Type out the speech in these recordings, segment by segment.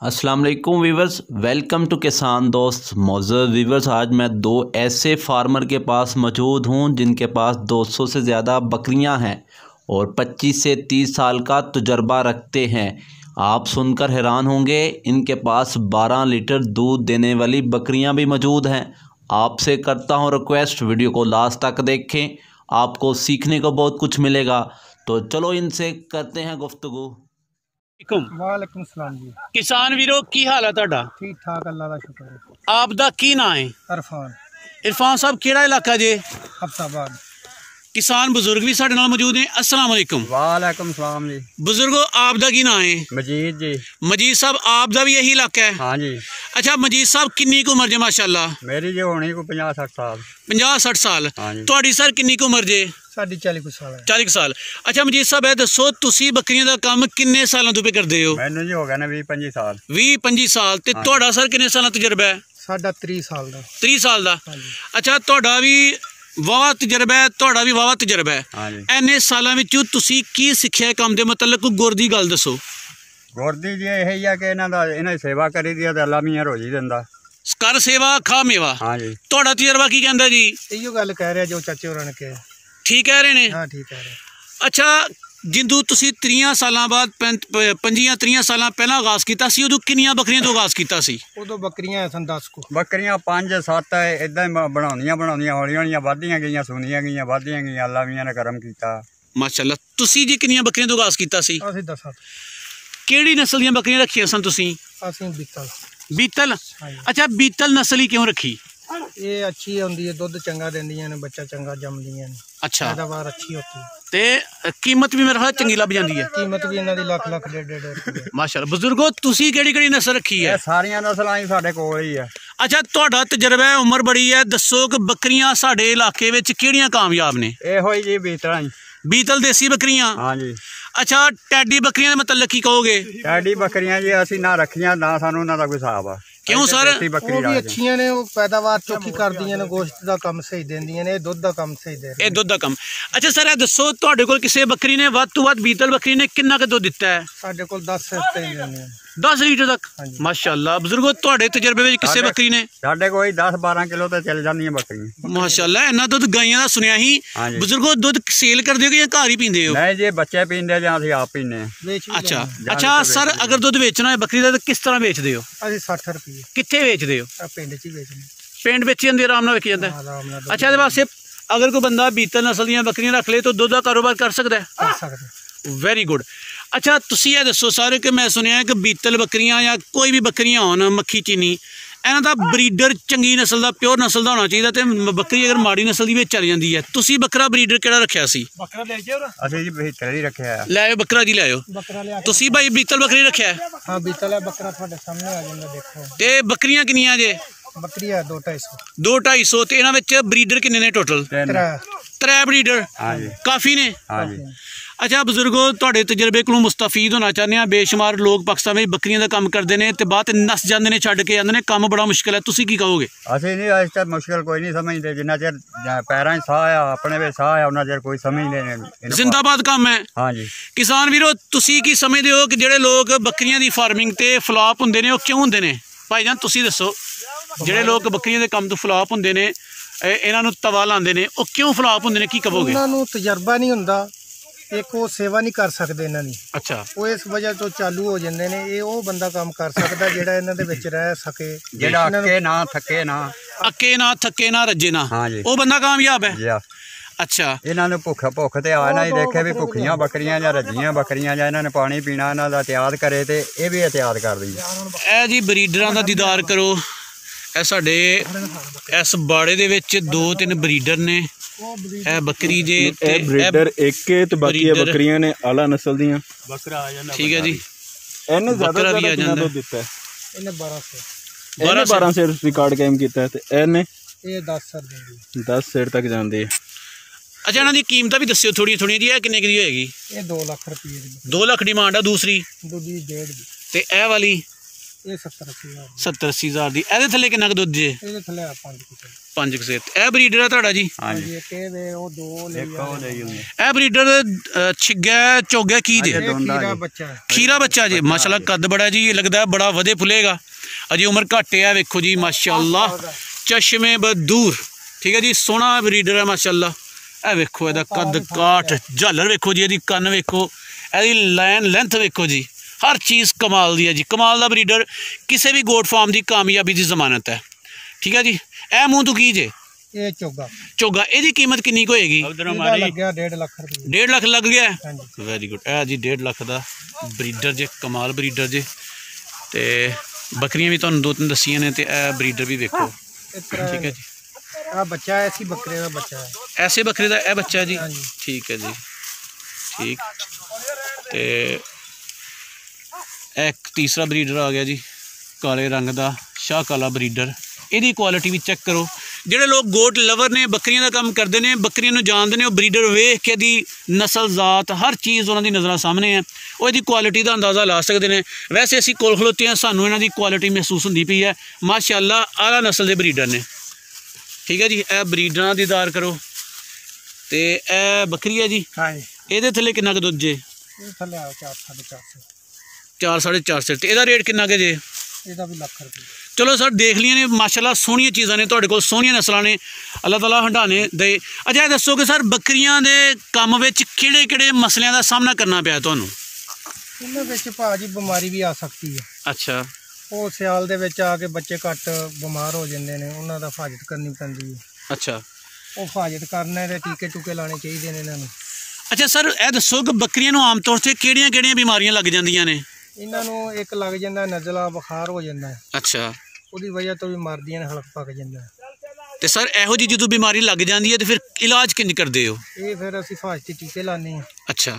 अस्सलाम वालेकुम viewers, welcome to किसान दोस्त। मौजूद वीवर्स, आज मैं दो ऐसे फार्मर के पास मौजूद हूं जिनके पास 200 से ज़्यादा बकरियां हैं और 25 से 30 साल का तजुर्बा रखते हैं। आप सुनकर हैरान होंगे, इनके पास 12 लीटर दूध देने वाली बकरियां भी मौजूद हैं। आपसे करता हूं रिक्वेस्ट, वीडियो को लास्ट तक देखें, आपको सीखने को बहुत कुछ मिलेगा। तो चलो इनसे करते हैं गुफ्तगू। वालेकुम सलाम जी। किसान वीरो की हाल है तुहाडा? ठीक ठाक, अल्लाह का शुक्र है। आप दा की नाम है? इरफान। इरफान साहब केड़ा इलाका जे? हफ्ताबाद। किसान बुजुर्ग भी साडे नाल मौजूद हैं। अस्सलाम वालेकुम। वालेकुम सलाम जी। बुजुर्गो, आप दा की नाम है? मजीद जी। मजीद साहब, आप दा भी यही इलाका है? हाँ जी। अच्छा मजीद साहब, किन्नी की उम्र जे माशाअल्लाह? मेरी जो होनी को 50-60 साल। 50-60 साल। हाँ जी। तुहाडी सर किन्नी की उम्र जे? साडी 40 साल है। 40 साल। अच्छा मजीद साहब, ये दसो तुसी बकरियां दा काम किन्ने सालों तो पे करदे हो? मैनू जी हो गया ना 20-25 साल। 20-25 साल। ते तुहाडा सर किन्ने साल तजर्बा है? साडा 30 साल दा। 30 साल दा। हाँ जी। अच्छा तुहाडा भी वावा तजर्बा है, तुहाडा भी वावा तजर्बा है। हाँ जी। इन्ने सालों विच तुसी की सिੱਖਿਆ काम दे मतलब कोई गुर दी गल दसो। गुरदी जी यही है कि इन्हां सेवा करी दी ते अल्लाह मियां रोजी दिंदा। कर सेवा खा मेवा। हाँ जी। तुहाडा तजर्बा की कहंदा जी? इहो गल कह रहे जो चाचे होरां ने कहा। ठीक कह रहे ने? हाँ ठीक कह रहे। अच्छा जिंदू तुसी 30 सालां बाद 25-30 सालां पहला आगाज कीता सी, उदों किन्नियां बकरियां तो आगाज कीता सी? उदों बकरियां सन 10 को। बकरियां 5-7 इदां बनाउंदियां हौली वधदियां गईयां, सुनियां गईयां, वधदियां गईयां, अल्लाह मियां ने करम कीता। माशाअल्लाह। तुसी जी किन्नियां बकरियां तो आगाज कीता सी? ਅਸੀਂ 10 केड़ी नस्ल ਦੀਆਂ बकरियां रखियां सन तुसी? ਅਸੀਂ बीतल। बीतल। अच्छा बीतल नस्ल ही क्यों रखी? ये अच्छी होंदी है, दुध चंगा देंदियां ने, बच्चा चंगा जमदियां ने। अच्छा। पैदावार अच्छी होती है ते कीमत भी मेरे ख्याल चंगी लभ जांदी है। कीमत भी इन्हां दी लाख डेढ़ रुपए। माशाअल्लाह। बुजुर्गो तुसी केड़ी नस्ल रखी है? सारियां नस्लां ही साडे कोल ही है। अच्छा तुहाडा तजर्बा है, उम्र बड़ी है, दसो कि बकरियां साडे इलाके विच केड़ियां कामयाब ने? इहो जी बीतल ही। बीतल देसी बकरियां? हाँ जी। अच्छा टैडी बकरियां दा मतलब की कहोगे? टैडी बकरियां जी असीं ना रखियां, ना सानू उन्हां दा कोई हिसाब आ। क्यों सर? वो भी अच्छियां ने, वो पैदावार चौखी करदियां ने, गोश्त दा काम सही देंदियां ने, दुध दा काम सही दे रहे। ਇਹ ਦੁੱਧ ਦਾ ਕੰਮ। अच्छा सर ਇਹ ਦੱਸੋ ਤੁਹਾਡੇ ਕੋਲ ਕਿਸੇ ਬੱਕਰੀ ਨੇ ਵੱਧ ਤੋਂ ਵੱਧ ਬੀਤਲ ਬੱਕਰੀ ਨੇ ਕਿੰਨਾ ਕੁ ਦੁੱਧ ਦਿੱਤਾ ਹੈ? साडे कोल 10 रस्ते ही देंदे ने। 10 ਲੀਟਰ ਤੱਕ? ਮਾਸ਼ਾਅੱਲਾ। ਬਜ਼ੁਰਗੋ ਤੁਹਾਡੇ ਤਜਰਬੇ ਵਿੱਚ ਕਿਸੇ ਬੱਕਰੀ ਨੇ? साडे कोई 10-12 किलो ते चल जांदियां बकरियां। ਮਾਸ਼ਾਅੱਲਾ। ਇੰਨਾ ਦੁੱਧ ਗਾਈਆਂ ਦਾ ਸੁਣਿਆ ਹੀ। ਬਜ਼ੁਰਗੋ ਦੁੱਧ ਸੇਲ ਕਰਦੇ ਹੋ ਕਿ ਜਾਂ ਘਰ ਹੀ ਪੀਂਦੇ ਹੋ? नहीं जी, बच्चे पींदे जां असीं आप पीने। अच्छा। अच्छा सर अगर दुੱਧ ਵੇਚਣਾ ਹੈ ਬੱਕਰੀ ਦਾ ਤਾਂ ਕਿਸ ਤਰ੍ਹਾਂ ਵੇਚਦੇ ਹੋ? ਅਸੀਂ 60 रुपए ਕਿੱਥੇ ਵੇਚਦੇ ਹੋ? ਆ ਪਿੰਡ 'ਚ ਹੀ ਵੇਚਣੇ। ਪਿੰਡ ਵੇਚੀ ਜਾਂਦੇ, ਆਰਾਮ ਨਾਲ ਵੇਚੀ ਜਾਂਦਾ? ਆਰਾਮ ਨਾਲ। अच्छा ਇਹਦੇ ਵਾਸਤੇ अगर कोई बंदा बीतल नस्ल ਦੀਆਂ ਬੱਕਰੀਆਂ ਰੱਖ ਲੇ ਤਾਂ ਦੁੱਧ ਦਾ ਕਾਰੋਬਾਰ ਕਰ ਸਕਦਾ ਹੈ? कर सकदे। Very good. ਅੱਛਾ ਤੁਸੀਂ ਇਹ ਦੱਸੋ ਸਾਰੇ ਕਿ ਮੈਂ ਸੁਣਿਆ ਕਿ ਬੀਤਲ ਬੱਕਰੀਆਂ ਜਾਂ ਕੋਈ ਵੀ ਬੱਕਰੀਆਂ ਹੋਣ, ਮੱਖੀ ਚੀਨੀ, ਇਹਨਾਂ ਦਾ ਬਰੀਡਰ ਚੰਗੀ ਨਸਲ ਦਾ, ਪਿਓਰ ਨਸਲ ਦਾ ਹੋਣਾ ਚਾਹੀਦਾ, ਤੇ ਬੱਕਰੀ ਅਗਰ ਮਾੜੀ ਨਸਲ ਦੀ ਵਿੱਚ ਚਲ ਜਾਂਦੀ ਹੈ। ਤੁਸੀਂ ਬੱਕਰਾ ਬਰੀਡਰ ਕਿਹੜਾ ਰੱਖਿਆ ਸੀ? ਬੱਕਰਾ ਲੈ ਜਾਓ। ਅਸੀਂ ਜੀ 72 ਹੀ ਰੱਖਿਆ ਹੈ। ਲੈ ਆਓ ਬੱਕਰਾ ਜੀ, ਲੈ ਆਓ। ਬੱਕਰਾ ਲਿਆ। ਤੁਸੀਂ ਭਾਈ ਬੀਤਲ ਬੱਕਰੀ ਰੱਖਿਆ ਹੈ? ਹਾਂ ਬੀਤਲ ਹੈ ਬੱਕਰਾ, ਤੁਹਾਡੇ ਸਾਹਮਣੇ ਆ ਜਾਂਦਾ ਦੇਖੋ। ਤੇ ਬੱਕਰੀਆਂ ਕਿੰਨੀਆਂ ਜੇ? ਬੱਕਰੀ ਹੈ 2-250। 2-250। ਤੇ ਇਹਨਾਂ ਵਿੱਚ ਬਰੀਡਰ ਕਿੰਨੇ ਨੇ ਟੋਟਲ? 3 ਬਰੀਡਰ? हाँ जी। ਕਾਫੀ ਨੇ? हाँ जी। ਅੱਛਾ ਬਜ਼ੁਰਗੋ, ਤੁਹਾਡੇ ਤਜਰਬੇ ਕੋਲੋਂ ਮੁਸਤਫੀਦ ਹੋਣਾ ਚਾਹੁੰਦੇ ਆ। ਬੇਸ਼ੁਮਾਰ ਲੋਕ ਪਾਕਿਸਤਾਨ ਵਿੱਚ ਬੱਕਰੀਆਂ ਦਾ ਕੰਮ ਕਰਦੇ ਨੇ ਤੇ ਬਾਅਦ ਨਸ ਜਾਂਦੇ ਨੇ, ਛੱਡ ਕੇ ਆਉਂਦੇ ਨੇ, ਕੰਮ ਬੜਾ ਮੁਸ਼ਕਿਲ ਹੈ। ਤੁਸੀਂ ਕੀ ਕਹੋਗੇ? ਅਸੀਂ ਨਹੀਂ ਅੱਜ ਤੱਕ ਮੁਸ਼ਕਿਲ ਕੋਈ ਨਹੀਂ ਸਮਝਦੇ, ਜਿੰਨਾ ਚਿਰ ਪੈਰਾਂ 'ਚ ਸਾਹ ਆ, ਆਪਣੇ ਵਿੱਚ ਸਾਹ ਆ, ਉਹਨਾਂ ਚਿਰ ਕੋਈ ਸਮਝਦੇ ਨਹੀਂ। ਜ਼ਿੰਦਾਬਾਦ ਕੰਮ ਹੈ। ਹਾਂ ਜੀ। ਕਿਸਾਨ ਵੀਰੋ, ਤੁਸੀਂ ਕੀ ਸਮਝਦੇ ਹੋ ਕਿ ਜਿਹੜੇ ਲੋਕ ਬੱਕਰੀਆਂ ਦੀ ਫਾਰਮਿੰਗ ਤੇ ਫਲਾਪ ਹੁੰਦੇ ਨੇ ਉਹ ਕਿਉਂ ਹੁੰਦੇ ਨੇ? ਭਾਈ ਜਾਨ ਤੁਸੀਂ ਦੱਸੋ, ਜਿਹੜੇ ਲੋਕ ਬੱਕਰੀਆਂ ਦੇ ਕੰਮ ਤੋਂ ਫਲਾਪ ਹੁੰਦੇ ਨੇ, ਇਹਨਾਂ ਨੂੰ ਤਵਾ ਲਾਉਂਦੇ ਨੇ, ਉਹ ਕਿਉਂ ਫਲਾਪ ਹੁੰਦੇ ਨੇ, ਕੀ ਕਹੋਗੇ? ਉਹਨਾਂ ਨੂੰ ਤਜਰਬਾ ਨਹੀਂ ਹੁੰਦਾ, ਇੱਕ ਉਹ ਸੇਵਾ ਨਹੀਂ ਕਰ ਸਕਦੇ ਇਹਨਾਂ ਦੀ। ਅੱਛਾ। ਉਹ ਇਸ ਵਜ੍ਹਾ ਤੋਂ ਚਾਲੂ ਹੋ ਜਾਂਦੇ ਨੇ। ਇਹ ਉਹ ਬੰਦਾ ਕੰਮ ਕਰ ਸਕਦਾ ਜਿਹੜਾ ਇਹਨਾਂ ਦੇ ਵਿੱਚ ਰਹਿ ਸਕੇ, ਜਿਹੜਾ ਅੱਕੇ ਨਾ ਥੱਕੇ ਨਾ, ਅੱਕੇ ਨਾ ਥੱਕੇ ਨਾ ਰੱਜੇ ਨਾ, ਹਾਂ ਜੀ, ਉਹ ਬੰਦਾ ਕਾਮਯਾਬ ਹੈ। ਅੱਛਾ। ਇਹਨਾਂ ਨੂੰ ਭੁੱਖ ਤੇ ਆ ਨਾ ਹੀ ਦੇਖੇ ਵੀ ਭੁੱਖੀਆਂ ਬੱਕਰੀਆਂ ਜਾਂ ਰੱਜੀਆਂ ਬੱਕਰੀਆਂ ਜਾਂ ਇਹਨਾਂ ਨੇ ਪਾਣੀ ਪੀਣਾ, ਇਹਨਾਂ ਦਾ ਇhtiyat ਕਰੇ ਤੇ ਇਹ ਵੀ ਇhtiyat ਕਰਦੀ ਹੈ। ਇਹ ਜੀ ਬਰੀਡਰਾਂ ਦਾ ਦੀਦਾਰ ਕਰੋ। ਇਹ ਸਾਡੇ ਇਸ ਬਾੜੇ ਦੇ ਵਿੱਚ 2-3 ਬਰੀਡਰ ਨੇ। ਇਹ ਬੱਕਰੀ ਜੇ ਤੇ ਬਰੀਡਰ ਇੱਕ ਤੇ ਬਾਕੀ ਬੱਕਰੀਆਂ ਨੇ ਆਲਾ ਨਸਲ ਦੀਆਂ। ਬੱਕਰਾ ਆ ਜਾਂਦਾ। ਠੀਕ ਹੈ ਜੀ। ਇਹਨੇ ਜ਼ਿਆਦਾ ਵੀ ਆ ਜਾਂਦਾ ਦਿੱਤਾ ਹੈ। ਇਹਨੇ 1200 12 ਸਿਰ ਰਿਕਾਰਡ ਕਾਇਮ ਕੀਤਾ ਤੇ ਇਹਨੇ ਇਹ 10 ਸਿਰ ਦਿੰਦੀ, 10 ਸਿਰ ਤੱਕ ਜਾਂਦੇ ਆ। ਅੱਛਾ ਇਹਨਾਂ ਦੀ ਕੀਮਤਾਂ ਵੀ ਦੱਸਿਓ ਥੋੜੀਆਂ ਥੋੜੀਆਂ ਜੀ। ਇਹ ਕਿੰਨੇ ਦੀ ਹੋਏਗੀ? ਇਹ 2 ਲੱਖ ਰੁਪਏ ਦੀ। 2 ਲੱਖ ਡਿਮਾਂਡ ਆ ਦੂਸਰੀ? ਦੂਜੀ 1.5 ਦੀ। ਤੇ ਇਹ ਵਾਲੀ? ਇਹ 70-80 70-80 ਹਜ਼ਾਰ ਦੀ। ਇਹਦੇ ਥੱਲੇ ਕਿੰਨਾ ਕੁ ਦੁੱਧ ਜੇ? ਇਹਦੇ ਥੱਲੇ 5 5 ਇਹ ਬਰੀਡਰ ਆ ਤੁਹਾਡਾ ਜੀ? ਹਾਂਜੀ ਇੱਕ ਇਹ ਵੇ ਉਹ ਦੋ ਲਈ ਇੱਕ ਉਹ ਲਈ ਹੁੰਦੀ ਇਹ ਬਰੀਡਰ ਛਿੱਗਾ ਚੋਗਾ ਕੀ ਜੇ? ਖੀਰਾ ਬੱਚਾ ਖੀਰਾ ਬੱਚਾ ਜੀ। ਮਾਸ਼ਾਅੱਲਾ ਕੱਦ ਬੜਾ ਜੀ, ਲੱਗਦਾ ਬੜਾ ਵਧੇ ਫੁੱਲੇਗਾ। ਅਜੇ ਉਮਰ ਘੱਟ ਹੈ। ਵੇਖੋ ਜੀ ਮਾਸ਼ਾਅੱਲਾ ਚਸ਼ਮੇ ਬਦੂਰ। ਠੀਕ ਹੈ ਜੀ, ਸੋਹਣਾ ਬਰੀਡਰ ਹੈ ਮਾਸ਼ਾਅੱਲਾ। ਇਹ ਵੇਖੋ ਇਹਦਾ ਕੱਦ ਕਾਠ, ਝਾਲਰ ਵੇਖੋ ਜੀ, ਇਹਦੀ ਕੰਨ ਵੇਖੋ, ਇਹਦੀ ਲਾਈਨ ਲੈਂਥ ਵੇਖੋ ਜੀ, ਹਰ ਚੀਜ਼ ਕਮਾਲ ਦੀ ਹੈ ਜੀ। ਕਮਾਲ ਦਾ ਬਰੀਡਰ ਕਿਸੇ ਵੀ ਗੋਟ ਫਾਰਮ ਦੀ ਕਾਮਯਾਬੀ ਦੀ ਜ਼ਮਾਨਤ ਹੈ। ਠੀਕ ਹੈ ਜੀ। ਇਹ ਮੂੰਹ ਤੋਂ ਕੀ ਜੇ? ਇਹ ਚੋਗਾ ਚੋਗਾ। ਇਹਦੀ ਕੀਮਤ ਕਿੰਨੀ ਕੁ ਹੋਏਗੀ? ਇਹਦਾ ਲੱਗਿਆ 1.5 ਲੱਖ ਰੁਪਏ। 1.5 ਲੱਖ ਲੱਗ ਗਿਆ? ਹਾਂਜੀ। Very good. ਇਹ ਜੀ 1.5 ਲੱਖ ਦਾ ਬਰੀਡਰ ਜੇ, ਕਮਾਲ ਬਰੀਡਰ ਜੇ। ਤੇ ਬੱਕਰੀਆਂ ਵੀ ਤੁਹਾਨੂੰ 2-3 ਦਸੀਆਂ ਨੇ, ਤੇ ਇਹ ਬਰੀਡਰ ਵੀ ਵੇਖੋ। ਠੀਕ ਹੈ ਜੀ। ਆ ਬੱਚਾ ਐਸੀ ਬੱਕਰੇ ਦਾ ਬੱਚਾ ਹੈ। ਐਸੇ ਬੱਕਰੇ ਦਾ ਇਹ ਬੱਚਾ ਜੀ? ਹਾਂਜੀ। ਠੀਕ ਹੈ ਜੀ, ਠੀਕ। ਤੇ ਇੱਕ ਤੀਸਰਾ ਬਰੀਡਰ ਆ ਗਿਆ ਜੀ, ਕਾਲੇ ਰੰਗ ਦਾ ਸ਼ਾਹ ਕਾਲਾ ਬਰੀਡਰ। ਇਹਦੀ ਕੁਆਲਿਟੀ ਵੀ ਚੈੱਕ ਕਰੋ। ਜਿਹੜੇ ਲੋਕ ਗੋਟ ਲਵਰ ਨੇ, ਬੱਕਰੀਆਂ ਦਾ ਕੰਮ ਕਰਦੇ ਨੇ, ਬੱਕਰੀਆਂ ਨੂੰ ਜਾਣਦੇ ਨੇ, ਉਹ ਬਰੀਡਰ ਵੇਖ ਕੇ ਇਹਦੀ ਨਸਲ ਜ਼ਾਤ ਹਰ ਚੀਜ਼ ਉਹਨਾਂ ਦੀ ਨਜ਼ਰਾਂ ਸਾਹਮਣੇ ਹੈ, ਉਹ ਇਹਦੀ ਕੁਆਲਿਟੀ ਦਾ ਅੰਦਾਜ਼ਾ ਲਾ ਸਕਦੇ ਨੇ। ਵੈਸੇ ਅਸੀਂ ਕੋਲ ਖਲੋਤੇ ਹਾਂ, ਸਾਨੂੰ ਇਹਨਾਂ ਦੀ ਕੁਆਲਿਟੀ ਮਹਿਸੂਸ ਹੁੰਦੀ ਪਈ ਹੈ। ਮਾਸ਼ਾਅੱਲਾ ਆਲਾ ਨਸਲ ਦੇ ਬਰੀਡਰ ਨੇ। ਠੀਕ ਹੈ ਜੀ। ਇਹ ਬਰੀਡਰਾਂ ਦੀ ਦਾਰ ਕਰੋ। ਤੇ ਇਹ ਬੱਕਰੀ ਹੈ ਜੀ? ਹਾਂਜੀ। ਇਹਦੇ ਥੱਲੇ ਕਿੰਨਾ ਕੁ ਦੁੱਧ ਜੇ? ਇਹ ਥੱਲੇ ਆ 4-4.5 4-4.5 ਤੇ ਇਹਦਾ ਰੇਟ ਕਿੰਨਾ ਕੁ ਜੇ? ਇਹਦਾ ਵੀ ਲੱਖ ਰੁਪਏ। ਚਲੋ ਸਰ, ਦੇਖ ਲਈਆਂ ਨੇ ਮਾਸ਼ਾਅੱਲਾ, ਸੋਹਣੀਆਂ ਚੀਜ਼ਾਂ ਨੇ ਤੁਹਾਡੇ ਕੋਲ, ਸੋਹਣੀਆਂ ਨਸਲਾਂ ਨੇ, ਅੱਲਾਹ ਤਾਲਾ ਹੰਡਾਣੇ ਦੇ। ਅੱਛਾ ਇਹ ਦੱਸੋ ਕਿ ਸਰ ਬੱਕਰੀਆਂ ਦੇ ਕੰਮ ਵਿੱਚ ਕਿਹੜੇ ਮਸਲਿਆਂ ਦਾ ਸਾਹਮਣਾ ਕਰਨਾ ਪਿਆ ਤੁਹਾਨੂੰ? ਇਹਨਾਂ ਵਿੱਚ ਭਾਜੀ ਬਿਮਾਰੀ ਵੀ ਆ ਸਕਦੀ ਹੈ। ਅੱਛਾ। ਉਹ ਸਿਆਲ ਦੇ ਵਿੱਚ ਆ ਕੇ ਬੱਚੇ ਘੱਟ ਬਿਮਾਰ ਹੋ ਜਾਂਦੇ ਨੇ, ਉਹਨਾਂ ਦਾ ਹਿਫਾਜ਼ਤ ਕਰਨੀ ਪੈਂਦੀ ਹੈ। ਅੱਛਾ। ਉਹ ਹਿਫਾਜ਼ਤ ਕਰਨੇ ਦੇ ਟੀਕੇ ਟੂਕੇ ਲਾਣੇ ਚਾਹੀਦੇ ਨੇ ਇਹਨਾਂ ਨੂੰ। ਅੱਛਾ ਸਰ, ਇਹ ਦੱਸੋ ਕਿ ਬੱਕਰੀਆਂ ਨੂੰ ਆਮ ਤੌਰ 'ਤੇ ਕਿਹੜੀਆਂ ਬਿਮਾਰੀਆਂ ਲੱਗ ਜਾਂਦੀਆਂ ਨੇ? ਇਹਨਾਂ ਨੂੰ ਇੱਕ ਲੱਗ ਜਾਂਦਾ ਨਜ਼ਲਾ, ਬੁਖਾਰ ਹੋ ਜਾਂਦਾ ਹੈ। ਅੱਛਾ। ਉਹਦੀ ਵਜ੍ਹਾ ਤੋਂ ਵੀ ਮਰਦੀਆਂ ਨੇ, ਹਲਕ ਪੱਕ ਜਾਂਦਾ ਹੈ। ਤੇ ਸਰ ਇਹੋ ਜਿਹੀ ਜਦੋਂ ਬਿਮਾਰੀ ਲੱਗ ਜਾਂਦੀ ਹੈ ਤੇ ਫਿਰ ਇਲਾਜ ਕਿੰਜ ਕਰਦੇ ਹੋ? ਇਹ ਫਿਰ ਅਸੀਂ ਹਿਫਾਜ਼ਤੀ ਟੀਕੇ ਲਾਉਂਦੇ ਹਾਂ। ਅੱਛਾ।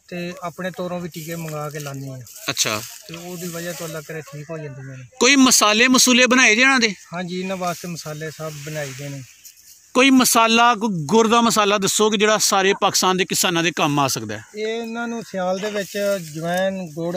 ਤੇ ਆਪਣੇ ਤੋਰੋਂ ਵੀ ਟੀਕੇ ਮੰਗਾ ਕੇ ਲਾਉਂਦੇ ਹਾਂ। ਅੱਛਾ। ਤੇ ਉਹਦੀ ਵਜ੍ਹਾ ਤੋਂ ਅੱਲਾ ਕਰੇ ਠੀਕ ਹੋ ਜਾਂਦੀਆਂ ਨੇ। ਕੋਈ ਮਸਾਲੇ ਬਣਾਏ ਜੇ ਇਹਨਾਂ ਦੇ? ਹਾਂਜੀ, ਇਹਨਾਂ ਵਾਸਤੇ ਮਸਾਲੇ ਸਭ ਬਣਾਈਦੇ ਨੇ। ਕੋਈ ਮਸਾਲਾ, ਕੋਈ ਗੁੜ ਦਾ ਮਸਾਲਾ ਦੱਸੋ ਕਿ ਜਿਹੜਾ ਸਾਰੇ ਪਾਕਿਸਤਾਨ ਦੇ ਕਿਸਾਨਾਂ ਦੇ ਕੰਮ ਆ ਸਕਦਾ ਹੈ? ਇਹ ਇਹਨਾਂ ਨੂੰ ਸਿਆਲ ਦੇ ਵਿੱਚ ਜਵੈਨ, ਗੁੜ,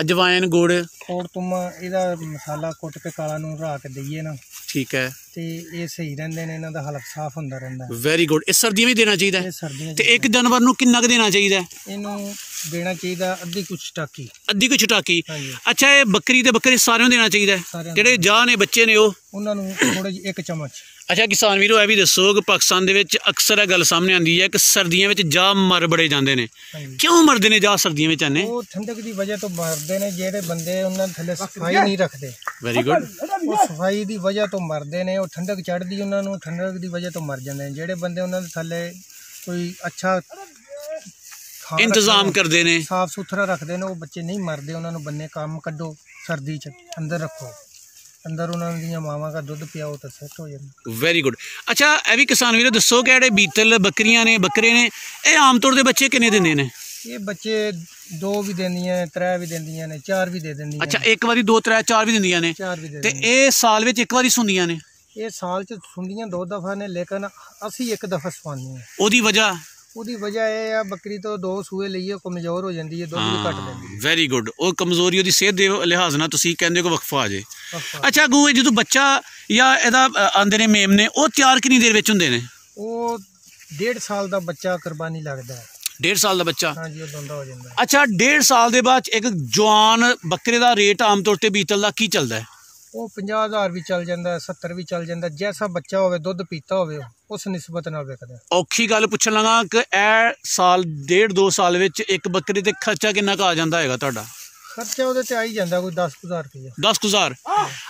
ਅਜਵਾਇਨ, ਗੁੜ, ਖੋੜ ਤੁਮਾ, ਇਹਦਾ ਮਸਾਲਾ ਕੁੱਟ ਕੇ ਕਾਲਾ ਨੂੰ ਰਾ ਕੇ ਦਈਏ ਨਾ। ਠੀਕ ਹੈ। ਤੇ ਇਹ ਸਹੀ ਰਹਿੰਦੇ ਨੇ, ਇਹਨਾਂ ਦਾ ਹਲਕ ਸਾਫ਼ ਹੁੰਦਾ ਰਹਿੰਦਾ। Very good. ਇਹ ਸਰਦੀਆਂ ਵੀ ਦੇਣਾ ਚਾਹੀਦਾ ਹੈ? ਇਹ ਸਰਦੀਆਂ ਤੇ ਇੱਕ ਜਾਨਵਰ ਨੂੰ ਕਿੰਨਾ ਕੁ ਦੇਣਾ ਚਾਹੀਦਾ? ਇਹਨੂੰ ਦੇਣਾ ਚਾਹੀਦਾ ਅੱਧੀ ਕੁ ਛਟਾਕੀ। ਅੱਧੀ ਕੁ ਛਟਾਕੀ? ਹਾਂਜੀ। ਅੱਛਾ, ਇਹ ਬੱਕਰੀ ਤੇ ਬੱਕਰੇ ਸਾਰਿਆਂ ਨੂੰ ਦੇਣਾ ਚਾਹੀਦਾ? ਜਿਹੜੇ ਜਾਹ ਨੇ, ਬੱਚੇ ਨੇ, ਉਹ ਉਹਨਾਂ ਨੂੰ ਥੋੜਾ ਜਿਹਾ 1 ਚਮਚ। ਅੱਛਾ ਕਿਸਾਨ ਵੀਰੋ, ਇਹ ਵੀ ਦੱਸੋ ਕਿ ਪਾਕਿਸਤਾਨ ਦੇ ਵਿੱਚ ਅਕਸਰ ਇਹ ਗੱਲ ਸਾਹਮਣੇ ਆਉਂਦੀ ਹੈ ਕਿ ਸਰਦੀਆਂ ਵਿੱਚ ਜਾਹ ਮਰ ਬੜੇ ਜਾਂਦੇ ਨੇ। ਕਿਉਂ ਮਰਦੇ ਨੇ ਜਾਹ ਸਰਦੀਆਂ ਵਿੱਚ? ਆਨੇ ਉਹ ਠੰਡਕ ਦੀ ਵਜ੍ਹਾ ਤੋਂ ਮਰਦੇ ਨੇ। ਜਿਹੜੇ ਬੰਦੇ ਉਹਨਾਂ ਥੱਲੇ ਸਫਾਈ ਨਹੀਂ ਰੱਖਦੇ, ਵੈਰੀ ਗੁੱਡ, ਉਹ ਸਫਾਈ ਦੀ ਵਜ੍ਹਾ ਤੋਂ ਮਰਦੇ ਨੇ। ਉਹ ਠੰਡਕ ਚੜ੍ਹਦੀ ਉਹਨਾਂ ਨੂੰ, ਠੰਡਕ ਦੀ ਵਜ੍ਹਾ ਤੋਂ ਮਰ ਜਾਂਦੇ ਨੇ। ਜਿਹੜੇ ਬੰਦੇ ਉਹਨਾਂ ਦੇ ਥੱਲੇ ਕੋਈ ਅੱਛਾ ਇੰਤਜ਼ਾਮ ਕਰਦੇ ਨੇ, ਸਾਫ ਸੁਥਰਾ ਰੱਖਦੇ ਨੇ, ਉਹ ਬੱਚੇ ਨਹੀਂ ਮਰਦੇ। ਉਹਨਾਂ ਨੂੰ ਬੰਨੇ ਕੰਮ ਕੱਢੋ, ਸਰਦੀ 'ਚ ਅੰਦਰ ਰੱਖੋ, ਅੰਦਰ ਉਹਨਾਂ ਦੀਆਂ ਮਾਵਾਂ ਦਾ ਦੁੱਧ ਪਿਆਓ ਤਾਂ ਸੈੱਟ ਹੋ ਜਾਂਦਾ। Very good. ਅੱਛਾ ਇਹ ਵੀ ਕਿਸਾਨ ਵੀਰੋ ਦੱਸੋ ਕਿ ਜਿਹੜੇ ਬੀਤਲ ਬੱਕਰੀਆਂ ਨੇ, ਬੱਕਰੇ ਨੇ, ਇਹ ਆਮ ਤੌਰ 'ਤੇ ਬੱਚੇ ਕਿੰਨੇ ਦਿੰਦੇ ਨੇ? ਇਹ ਬੱਚੇ 2 ਵੀ ਦਿੰਦੀਆਂ ਨੇ, 3 ਵੀ ਦਿੰਦੀਆਂ ਨੇ, 4 ਵੀ ਦੇ ਦਿੰਦੀਆਂ। ਅੱਛਾ, ਇੱਕ ਵਾਰੀ 2, 3, 4 ਵੀ ਦਿੰਦੀਆਂ ਨੇ? 4 ਵੀ ਦੇ ਤੇ ਇਹ ਸਾਲ ਵਿੱਚ ਇੱਕ ਵਾਰੀ ਸੁੰਦੀਆਂ ਨੇ? ਇਹ ਸਾਲ 'ਚ ਸੁੰਦੀਆਂ 2 ਦਫਾ ਨੇ, ਲੇਕਿਨ ਅਸੀਂ 1 ਦਫਾ ਸਵਾਉਂਦੇ ਹਾਂ। ਉਹਦੀ ਵਜ੍ਹਾ? ਉਹਦੀ ਵਜ੍ਹਾ ਇਹ ਆ, ਬੱਕਰੀ ਤੋਂ 2 ਸੂਏ ਲਈਏ, ਕਮਜ਼ੋਰ ਹੋ ਜਾਂਦੀ ਹੈ, ਦੁੱਧ ਵੀ ਘੱਟ ਦਿੰਦੀ। Very good. ਉਹ ਕਮਜ਼ੋਰੀ ਉਹਦੀ ਸਿਹਤ ਦੇ ਲਿਹਾਜ਼ ਨਾਲ ਤੁਸੀਂ ਕਹਿੰਦੇ ਹੋ ਕਿ ਵਕਫਾ ਆ ਜੇ। ਅੱਛਾ ਗੂ, ਜਦੋਂ ਬੱਚਾ ਜਾਂ ਇਹਦਾ ਆਂਦੇ ਨੇ ਮੇਮ ਨੇ, ਉਹ ਤਿਆਰ ਕਿੰਨੀ ਦੇਰ ਵਿੱਚ ਹੁੰਦੇ ਨੇ? ਉਹ 1.5 ਸਾਲ ਦਾ ਬੱਚਾ ਕੁਰਬਾਨੀ ਲੱਗਦਾ ਹੈ। 1.5 ਸਾਲ ਦਾ ਬੱਚਾ? ਹਾਂਜੀ, ਉਹ ਦੰਦਾ ਹੋ ਜਾਂਦਾ। ਅੱਛਾ, 1.5 ਸਾਲ ਦੇ ਬਾਅਦ ਇੱਕ ਜਵਾਨ ਬੱਕਰੇ ਦਾ ਰੇਟ ਆਮ ਤੌਰ ਤੇ ਬੀਤਲ ਦਾ ਕੀ ਚੱਲਦਾ ਹੈ? ਉਹ 50,000 ਵੀ ਚੱਲ ਜਾਂਦਾ, 70 ਵੀ ਚੱਲ ਜਾਂਦਾ। ਜੈਸਾ ਬੱਚਾ ਹੋਵੇ, ਦੁੱਧ ਪੀਤਾ ਹੋਵੇ, ਉਸ ਨਿਸਬਤ ਨਾਲ ਵਿਕਦਾ। ਔਖੀ ਗੱਲ ਪੁੱਛਣ ਲੱਗਾ ਕਿ ਇਹ ਸਾਲ 1.5-2 ਸਾਲ ਵਿੱਚ ਇੱਕ ਬੱਕਰੇ ਤੇ ਖਰਚਾ ਕਿੰਨਾ ਕੁ ਆ ਜਾਂਦਾ ਹੈਗਾ ਤੁਹਾਡਾ? ਖਰਚਾ ਉਹਦੇ ਤੇ ਆ ਹੀ ਜਾਂਦਾ ਕੋਈ 10,000 ਰੁਪਏ। 10,000?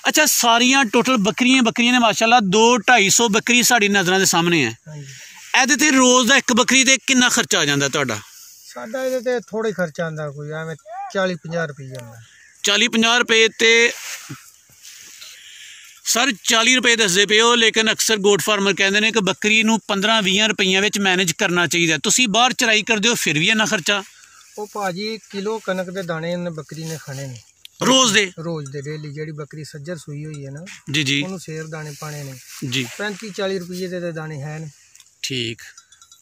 ਅੱਛਾ, ਸਾਰੀਆਂ ਟੋਟਲ ਬੱਕਰੀਆਂ ਨੇ ਮਾਸ਼ਾਅੱਲਾ 200-250 ਬੱਕਰੀ ਸਾਡੀ ਨਜ਼ਰਾਂ ਦੇ ਸਾਹਮਣੇ ਹੈ। ਇਹਦੇ ਤੇ ਰੋਜ਼ ਦਾ ਇੱਕ ਬੱਕਰੀ ਤੇ ਕਿੰਨਾ ਖਰਚਾ ਆ ਜਾਂਦਾ ਤੁਹਾਡਾ? ਸਾਡਾ ਇਹਦੇ ਤੇ ਥੋੜਾ ਹੀ ਖਰਚਾ ਆਉਂਦਾ, ਕੋਈ ਐਵੇਂ 40-50 ਰੁਪਏ ਜਾਂਦਾ। 40-50 ਰੁਪਏ ਤੇ ਸਰ 40 ਰੁਪਏ ਦੱਸਦੇ ਪਏ ਹੋ, ਲੇਕਿਨ ਅਕਸਰ ਗੋਟ ਫਾਰਮਰ ਕਹਿੰਦੇ ਨੇ ਕਿ ਬੱਕਰੀ ਨੂੰ 15-20 ਰੁਪਈਆਂ ਵਿੱਚ ਮੈਨੇਜ ਕਰਨਾ ਚਾਹੀਦਾ। ਤੁਸੀਂ ਬਾਹਰ ਚਰਾਈ ਕਰਦੇ ਹੋ ਫਿਰ ਵੀ ਇੰਨਾ ਖਰਚਾ? ਉਹ ਭਾਜੀ ਕਿਲੋ ਕਣਕ ਦੇ ਦਾਣੇ ਇਹਨੇ ਬੱਕਰੀ ਨੇ ਖਾਣੇ ਨੇ ਰੋਜ਼ ਦੇ? ਰੋਜ਼ ਦੇ ਡੇਲੀ। ਜਿਹੜੀ ਬੱਕਰੀ ਸੱਜਰ ਸੂਈ ਹੋਈ ਹੈ ਨਾ ਜੀ ਜੀ, ਉਹਨੂੰ ਸੇਰ ਦਾਣੇ ਪਾਣੇ ਨੇ ਜੀ। 35-40 ਰੁਪਏ ਦੇ ਦਾਣੇ ਹੈ ਨੇ। ਠੀਕ,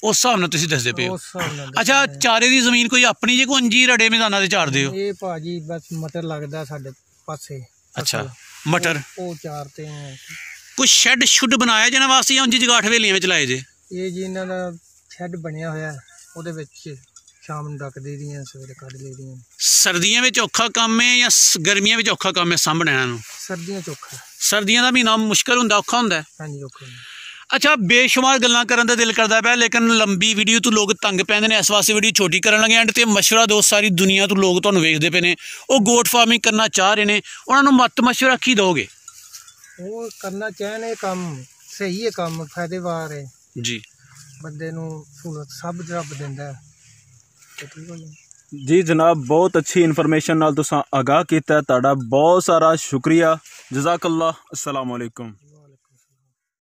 ਉਸ ਹਿਸਾਬ ਨਾਲ ਤੁਸੀਂ ਦੱਸਦੇ ਪਏ ਹੋ। ਉਸ ਹਿਸਾਬ ਨਾਲ। ਅੱਛਾ, ਚਾਰੇ ਦੀ ਜ਼ਮੀਨ ਕੋਈ ਆਪਣੀ ਜੇ ਕੋਈ ਅੰਜੀ ਰੜੇ ਮੈਦਾਨਾਂ ਤੇ ਝਾੜਦੇ ਹੋ? ਇਹ ਭਾਜੀ ਬਸ ਮਟਰ ਲੱਗਦਾ ਸਾਡੇ ਪਾਸੇ ਅੱਛਾ ਮਟਰ ਉਹ ਚਾਰਤੇ ਆ। ਕੋਈ ਸ਼ੈੱਡ ਸ਼ੁੱਡ ਬਣਾਇਆ ਜਿਹਨਾਂ ਵਾਸਤੇ ਜਾਂ ਉਂਝ ਜਗਾਠ ਵੇਲੀਆਂ ਵਿੱਚ ਲਾਏ ਜੇ? ਇਹ ਜੀ ਇਹਨਾਂ ਦਾ ਸ਼ੈੱਡ ਬਣਿਆ ਹੋਇਆ, ਉਹਦੇ ਵਿੱਚ ਸ਼ਾਮ ਨੂੰ ਡੱਕ ਦੇ ਦੀਆਂ, ਸਵੇਰੇ ਕੱਢ ਲਈ ਦੀਆਂ। ਸਰਦੀਆਂ ਵਿੱਚ ਔਖਾ ਕੰਮ ਹੈ ਜਾਂ ਗਰਮੀਆਂ ਵਿੱਚ ਔਖਾ ਕੰਮ ਹੈ ਸਾਂਭਣਾ ਇਹਨਾਂ ਨੂੰ? ਸਰਦੀਆਂ 'ਚ ਔਖਾ। ਸਰਦੀਆਂ ਦਾ ਮਹੀਨਾ ਮੁਸ਼ਕਲ ਹੁੰਦਾ, ਔਖਾ ਹੁੰਦਾ? ਹਾਂਜੀ ਔਖਾ। ਅੱਛਾ, ਬੇਸ਼ੁਮਾਰ ਗੱਲਾਂ ਕਰਨ ਦਾ ਦਿਲ ਕਰਦਾ ਪਿਆ, ਲੇਕਿਨ ਲੰਬੀ ਵੀਡੀਓ ਤੋਂ ਲੋਕ ਤੰਗ ਪੈਂਦੇ ਨੇ, ਇਸ ਵਾਸਤੇ ਵੀਡੀਓ ਛੋਟੀ ਕਰਨ ਲੱਗੇ। ਐਂਡ ਤੇ ਮਸ਼ਵਰਾ ਦੋ, ਸਾਰੀ ਦੁਨੀਆ ਤੋਂ ਲੋਕ ਤੁਹਾਨੂੰ ਵੇਖਦੇ ਪਏ ਨੇ, ਉਹ ਗੋਟ ਫਾਰਮਿੰਗ ਕਰਨਾ ਚਾਹ ਰਹੇ ਨੇ, ਉਹਨਾਂ ਨੂੰ ਮੱਤ ਮਸ਼ਵਰਾ ਕੀ ਦੋਗੇ? ਉਹ ਕਰਨਾ ਚਾਹਣ, ਇਹ ਕੰਮ ਸਹੀ ਹੈ, ਕੰਮ ਫਾਇਦੇਵਾਰ ਹੈ ਜੀ, ਬੰਦੇ ਨੂੰ ਸਹੂਲਤ ਸਭ ਰੱਬ ਦਿੰਦਾ ਹੈ। ਠੀਕ ਹੋ ਜਾਂਦਾ जी जनाब, बहुत अच्छी इन्फॉर्मेशन नाल तुसां आगाह कीता, तुहाडा बहुत सारा शुक्रिया, जज़ाकल्लाह, अस्सलाम वालेकुम।